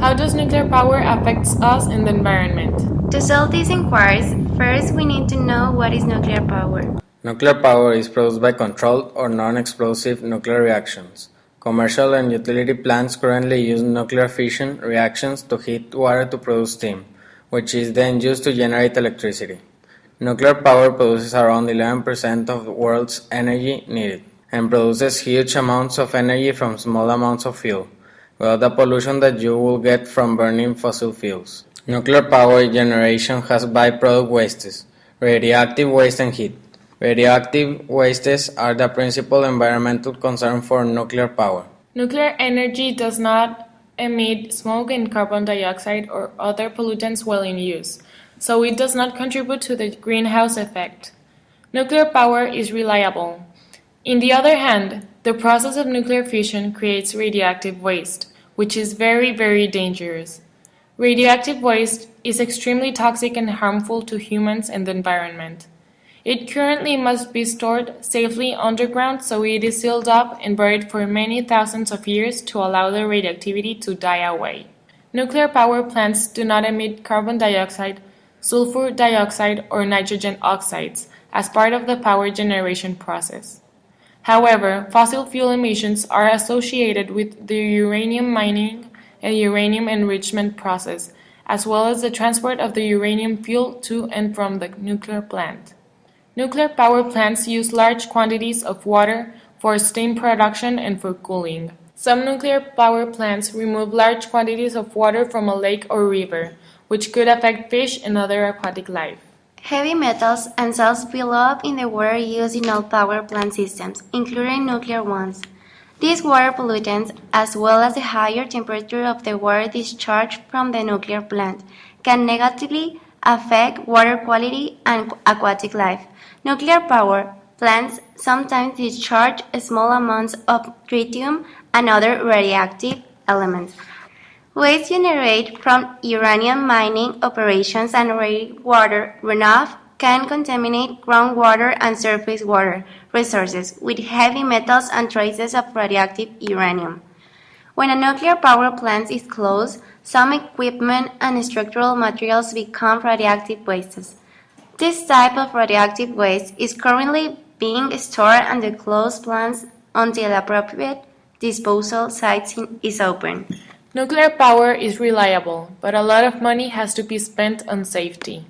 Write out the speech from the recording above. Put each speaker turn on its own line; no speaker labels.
How does nuclear power affect us in the environment?
To solve these inquiries, first we need to know what is nuclear power.
Nuclear power is produced by controlled or non-explosive nuclear reactions. Commercial and utility plants currently use nuclear fission reactions to heat water to produce steam, which is then used to generate electricity. Nuclear power produces around 11% of the world's energy needed, and produces huge amounts of energy from small amounts of fuel, without the pollution that you will get from burning fossil fuels. Nuclear power generation has byproduct wastes, radioactive waste and heat. Radioactive wastes are the principal environmental concern for nuclear power.
Nuclear energy does not emit smoke and carbon dioxide or other pollutants while in use, so it does not contribute to the greenhouse effect. Nuclear power is reliable. On the other hand, the process of nuclear fission creates radioactive waste, which is very, very dangerous. Radioactive waste is extremely toxic and harmful to humans and the environment. It currently must be stored safely underground, so it is sealed up and buried for many thousands of years to allow the radioactivity to die away. Nuclear power plants do not emit carbon dioxide, sulfur dioxide, or nitrogen oxides as part of the power generation process. However, fossil fuel emissions are associated with the uranium mining and uranium enrichment process, as well as the transport of the uranium fuel to and from the nuclear plant. Nuclear power plants use large quantities of water for steam production and for cooling. Some nuclear power plants remove large quantities of water from a lake or river, which could affect fish and other aquatic life.
Heavy metals and salts build up in the water used in all power plant systems, including nuclear ones. These water pollutants, as well as the higher temperature of the water discharged from the nuclear plant, can negatively affect water quality and aquatic life. Nuclear power plants sometimes discharge small amounts of tritium and other radioactive elements. Waste generated from uranium mining operations and rainwater runoff can contaminate groundwater and surface water resources with heavy metals and traces of radioactive uranium. When a nuclear power plant is closed, some equipment and structural materials become radioactive wastes. This type of radioactive waste is currently being stored under closed plants until appropriate disposal sites is open.
Nuclear power is reliable, but a lot of money has to be spent on safety.